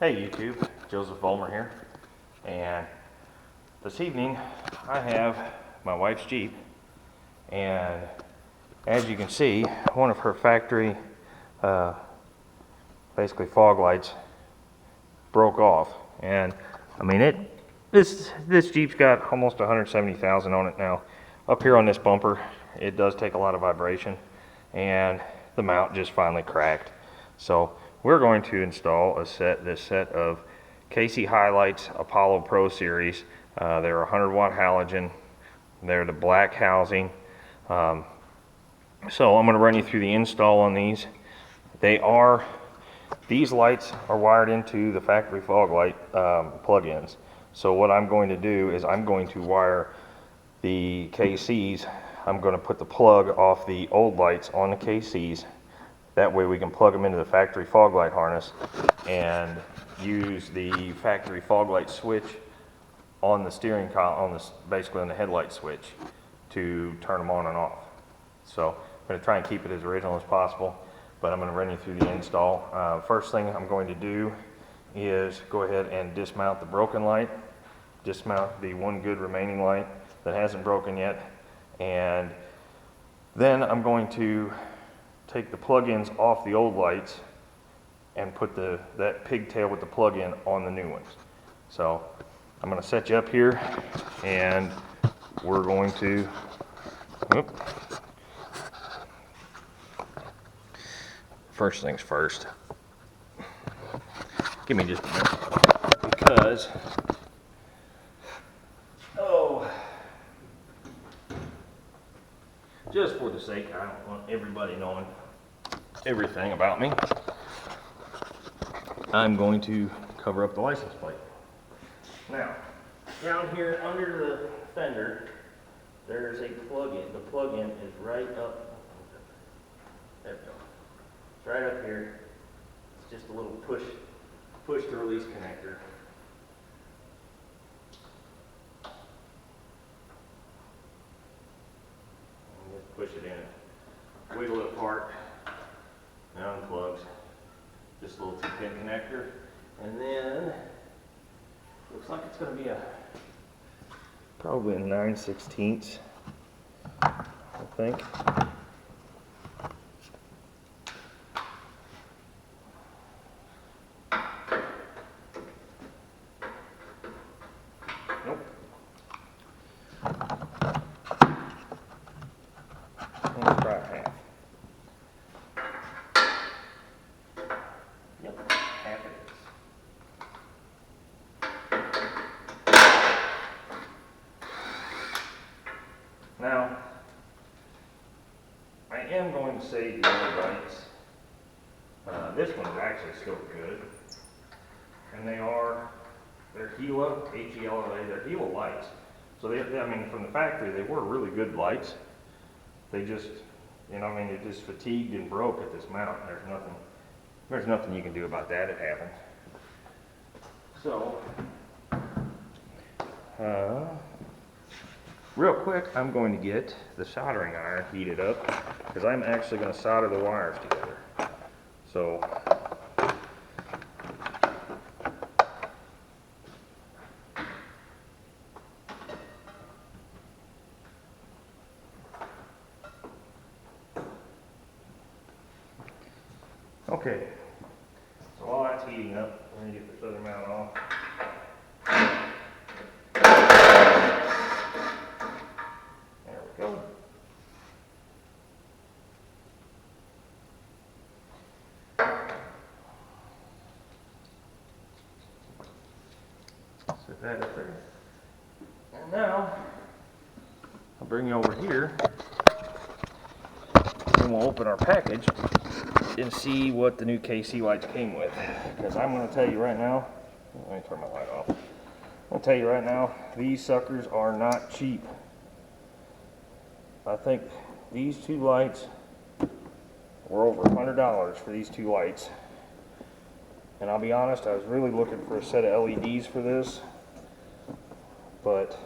Hey YouTube, Joseph Vollmer here, and this evening I have my wife's Jeep, and as you can see, one of her factory basically fog lights broke off. And I mean this Jeep's got almost 170,000 on it now. Up here on this bumper it does take a lot of vibration, and the mount just finally cracked. So we're going to install this set of KC Highlights Apollo Pro Series. They're 100 watt halogen. They're the black housing. So I'm going to run you through the install on these. These lights are wired into the factory fog light plug-ins. So what I'm going to do is I'm going to wire the KCs. I'm going to put the plug off the old lights on the KCs. That way we can plug them into the factory fog light harness and use the factory fog light switch on the steering column, basically on the headlight switch, to turn them on and off. So I'm going to try and keep it as original as possible, but I'm going to run you through the install. First thing I'm going to do is go ahead and dismount the broken light, dismount the one good remaining light that hasn't broken yet, and then I'm going to take the plug-ins off the old lights and put that pigtail with the plug-in on the new ones. So I'm going to set you up here, and we're going to first things first, give me just a minute, because just for the sake, I don't want everybody knowing everything about me, I'm going to cover up the license plate. Now, down here under the fender, there's a plug-in. The plug-in is right up, there we go. It's right up here. It's just a little push to release connector. Push it in, wiggle it apart, and unplugs. Just a little 2-pin connector, and then looks like it's going to be probably a 9/16, I think. Nope. Let's try half. Yep, half it is. Now, I am going to say the other lights, this one is actually still good, and they're Gila, H-E-L-A, they're Gila lights. So I mean, from the factory, they were really good lights. They just, it just fatigued and broke at this mount. There's nothing you can do about that. It happened. So, real quick, I'm going to get the soldering iron heated up, because I'm actually going to solder the wires together. So, okay, so while that's heating up, I'm going to get this other mount off. There we go. Set that up there. And now, I'll bring you over here, and we'll open our package and see what the new KC lights came with. Because I'm going to tell you right now, let me turn my light off. I'm going to tell you right now, these suckers are not cheap. I think these two lights were over $100 for these two lights. And I'll be honest, I was really looking for a set of LEDs for this, but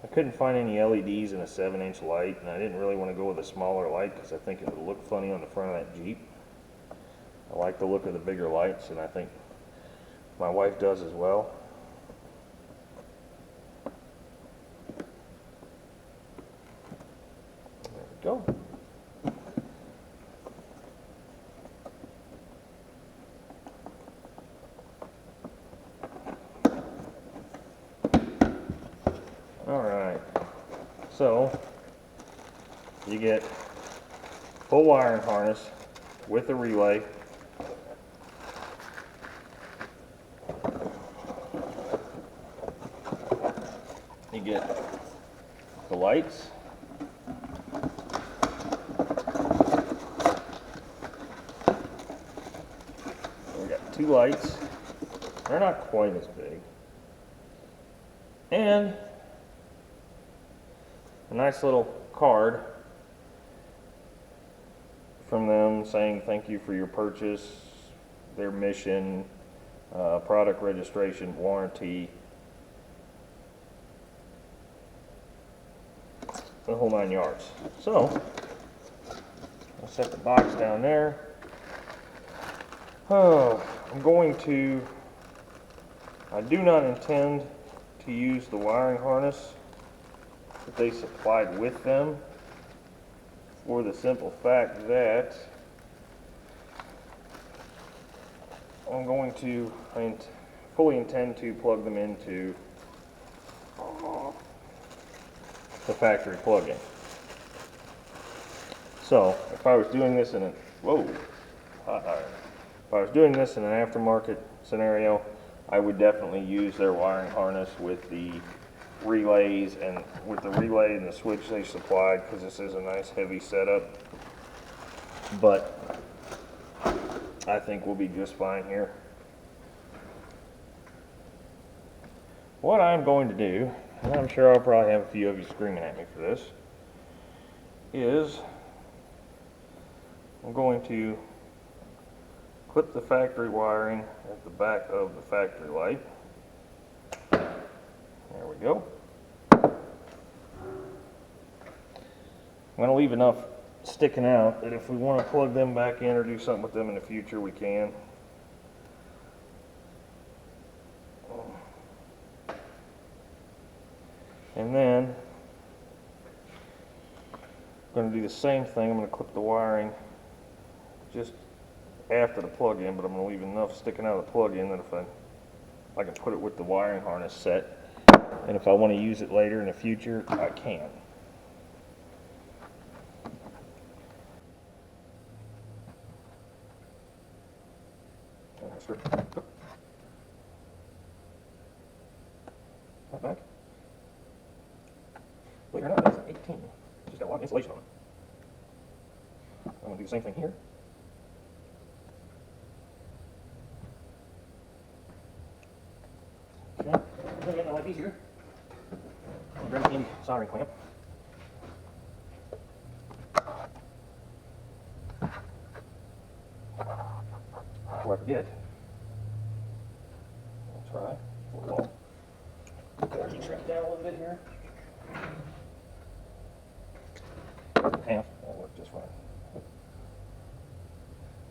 I couldn't find any LEDs in a 7-inch light, and I didn't really want to go with a smaller light because I think it would look funny on the front of that Jeep. I like the look of the bigger lights, and I think my wife does as well. There we go. Alright, so you get full wiring harness with a relay. You get the lights. We got 2 lights. They're not quite as big. And a nice little card from them saying thank you for your purchase, their mission, product registration, warranty, the whole 9 yards. So I'll set the box down there. I do not intend to use the wiring harness that they supplied with them, for the simple fact that I fully intend to plug them into the factory plug-in. So if I was doing this in if I was doing this in an aftermarket scenario, I would definitely use their wiring harness with the relays and the switch they supplied, because this is a nice heavy setup. But I think we'll be just fine here. What I'm going to do, and I'm sure I'll probably have a few of you screaming at me for this, is I'm going to clip the factory wiring at the back of the factory light. There we go. I'm going to leave enough sticking out that if we want to plug them back in or do something with them in the future, we can. And then I'm going to do the same thing. I'm going to clip the wiring just after the plug-in, but I'm going to leave enough sticking out of the plug-in that if I can put it with the wiring harness set, and if I want to use it later in the future, I can. Not back. Believe it or not, it's an 18. It's just got a lot of insulation on it. I'm going to do the same thing here. Okay, I'm going to get my life easier. I'll grab the handy soldering clamp. Before I forget, I'll try for the wall. Put our heat shrink down a little bit here. Half, that'll work just fine.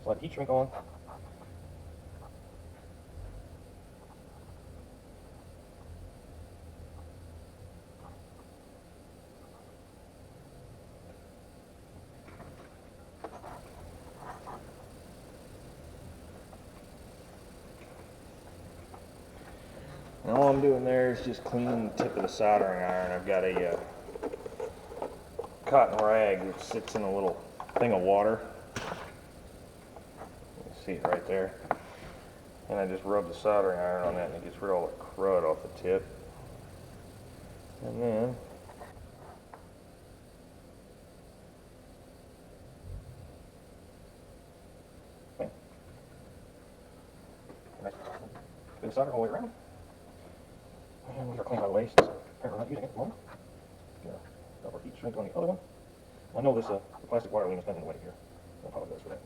Slide the heat shrink on. And all I'm doing there is just cleaning the tip of the soldering iron. I've got a cotton rag which sits in a little thing of water. You see it right there. And I just rub the soldering iron on that and it gets rid of all the crud off the tip. And then spin the solder all the way around. And we got clean by the way, since apparently we're not using it at the moment. Got our heat shrink on the other one. I know this the plastic wire loom is bent in the way here. I apologize for that.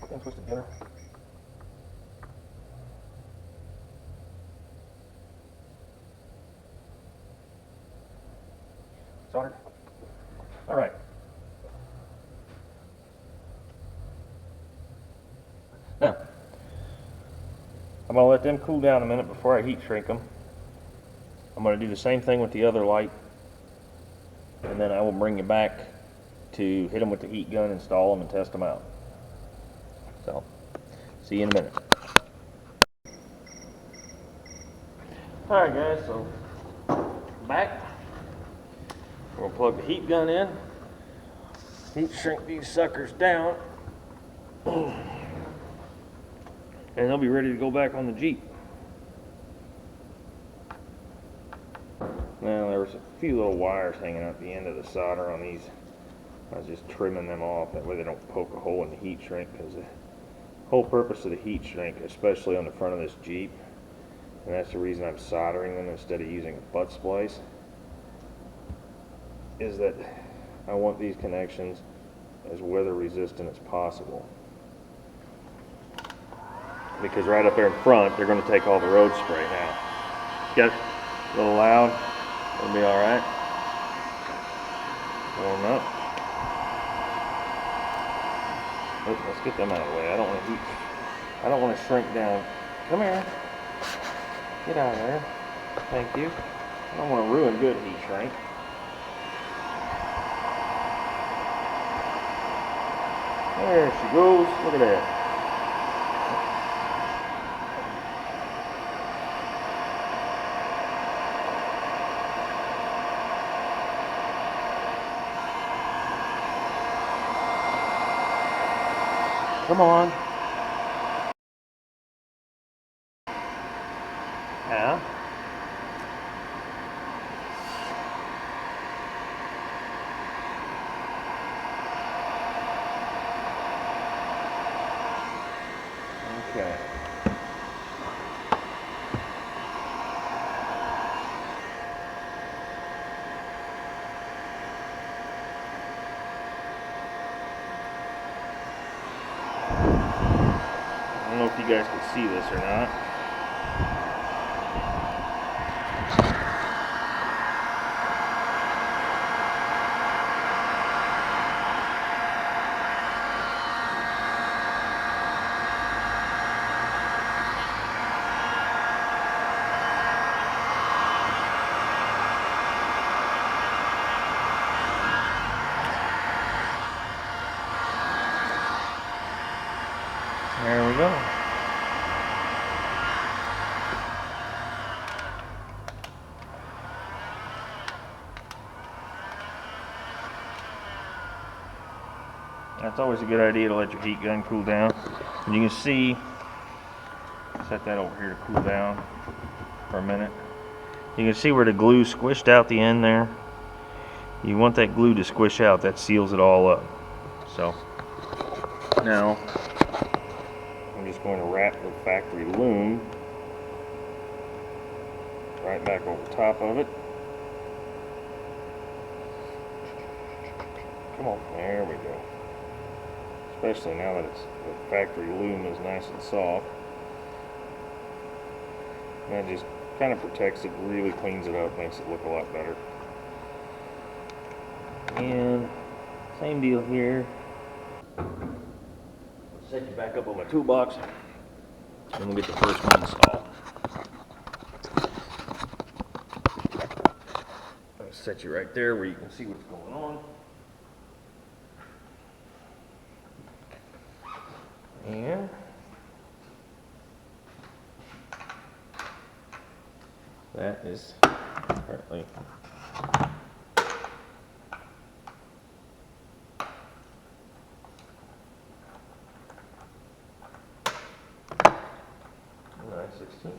Then twist it together. Soldered. All right. Now, I'm going to let them cool down a minute before I heat shrink them. I'm going to do the same thing with the other light, and then I will bring you back to hit them with the heat gun, install them, and test them out. So, see you in a minute. Alright guys, so back. We're going to plug the heat gun in, heat shrink these suckers down, and they'll be ready to go back on the Jeep. Now there was a few little wires hanging out the end of the solder on these. I was just trimming them off, that way they don't poke a hole in the heat shrink, because the whole purpose of the heat shrink, especially on the front of this Jeep, and that's the reason I'm soldering them instead of using a butt splice, is that I want these connections as weather resistant as possible. Because right up there in front, they're going to take all the road spray now. Got it? A little loud? It'll be alright. Warm up. Let's get them out of the way. I don't want to shrink down. Come here. Get out of there. Thank you. I don't want to ruin good heat shrink. There she goes. Look at that. Come on. Yeah. Okay. I don't know if you guys can see this or not. There we go. That's always a good idea to let your heat gun cool down. And you can see, set that over here to cool down for a minute. You can see where the glue squished out the end there. You want that glue to squish out, that seals it all up. So now I'm just going to wrap the factory loom right back over top of it. Come on, there we go. Especially now that the factory loom is nice and soft. And that just kind of protects it, really cleans it up, makes it look a lot better. And same deal here. Set you back up on my toolbox, and we'll get the first one installed. I'll set you right there where you can see what's going on. And that is apparently .9/16.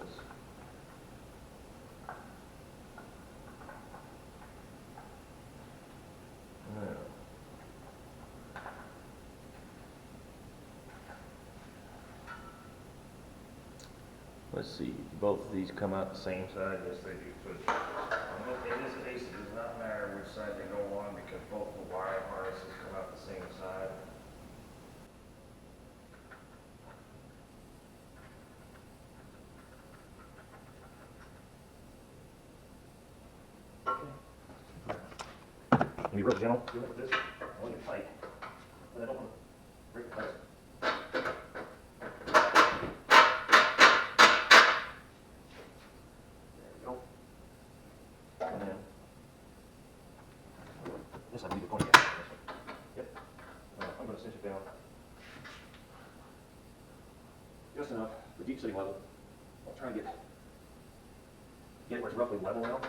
Now, let's see, both of these come out the same side. Yes, they do. So in this case, it does not matter which side they go on because both the wire harnesses come out the same side. I'm gonna be real gentle doing it with this. I want it tight, but I don't want to break the place. There we go. And then this I need to point again. Yep. I'm going to cinch it down just enough for Jeep sitting level. I'll try and get it where it's roughly level now.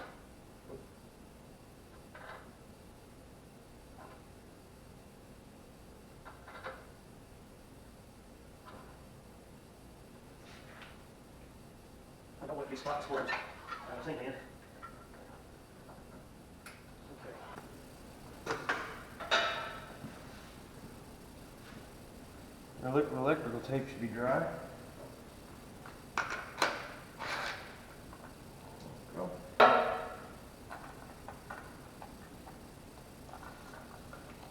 I don't want these spots where I was thinking. The electrical tape should be dry. Go.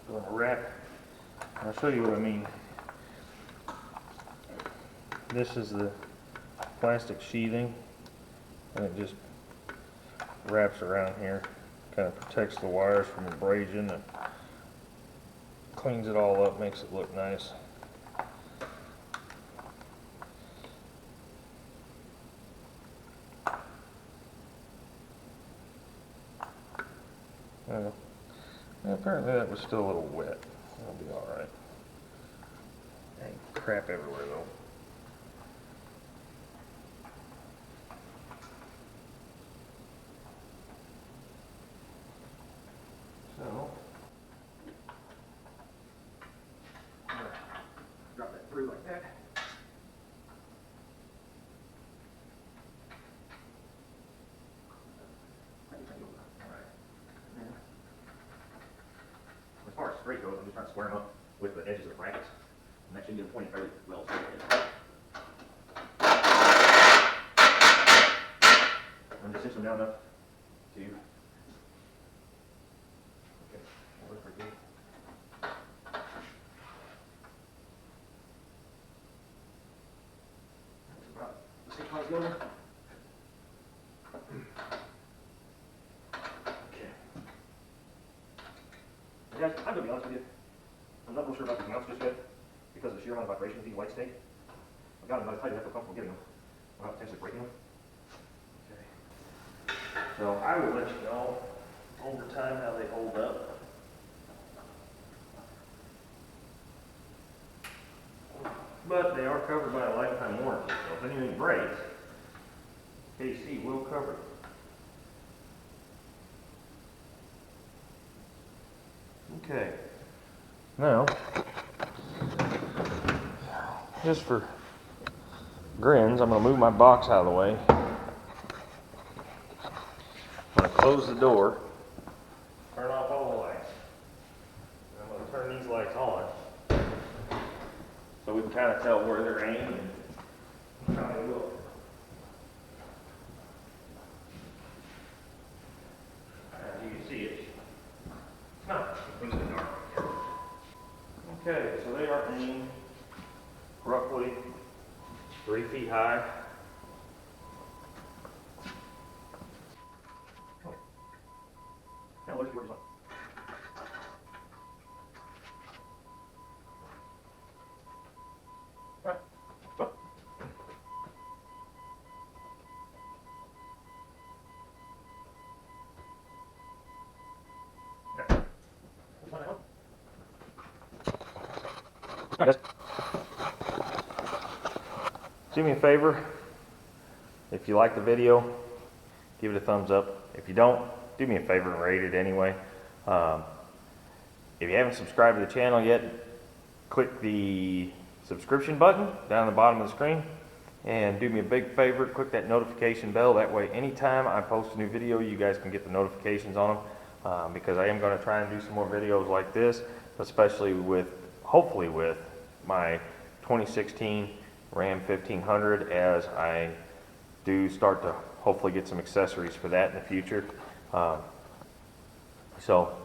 Going to wrap. I'll show you what I mean. This is the plastic sheathing, and it just wraps around here. Kind of protects the wires from abrasion and cleans it all up, makes it look nice. Apparently that was still a little wet. That'll be alright. Ain't crap everywhere though. So, I'm gonna drop that through like that. As far as straight goes, I'm just trying to square them up with the edges of the brackets. And that should get pointing fairly well. I'm just cinch them down enough to work for good. That's about the same how it's going. Guys, I'm going to be honest with you. I'm not real sure about the mounts just yet because of the sheer amount of vibration of these lights take. I've got them about as tight as I feel comfortable getting them without potentially breaking them. Okay. So I will let you know over time how they hold up. But they are covered by a lifetime warranty, so if anything breaks, KC will cover it. Okay, now, just for grins, I'm going to move my box out of the way. I'm going to close the door, turn off all the lights, and I'm going to turn these lights on so we can kind of tell where they're aimed and how they look. As you can see, it's not completely dark. Okay, so they are aimed roughly 3 feet high. Now let's see where it's on. Right. Stop. Okay. Right, guys. Do me a favor, if you like the video, give it a thumbs up. If you don't, do me a favor and rate it anyway. If you haven't subscribed to the channel yet, click the subscription button down the bottom of the screen, and do me a big favor, click that notification bell. That way anytime I post a new video, you guys can get the notifications on them, because I am going to try and do some more videos like this, especially with, hopefully with my 2016 Ram 1500, as I do start to hopefully get some accessories for that in the future. So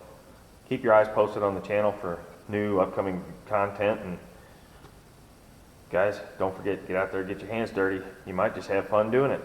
keep your eyes posted on the channel for new upcoming content, and guys, don't forget, get out there, get your hands dirty. You might just have fun doing it.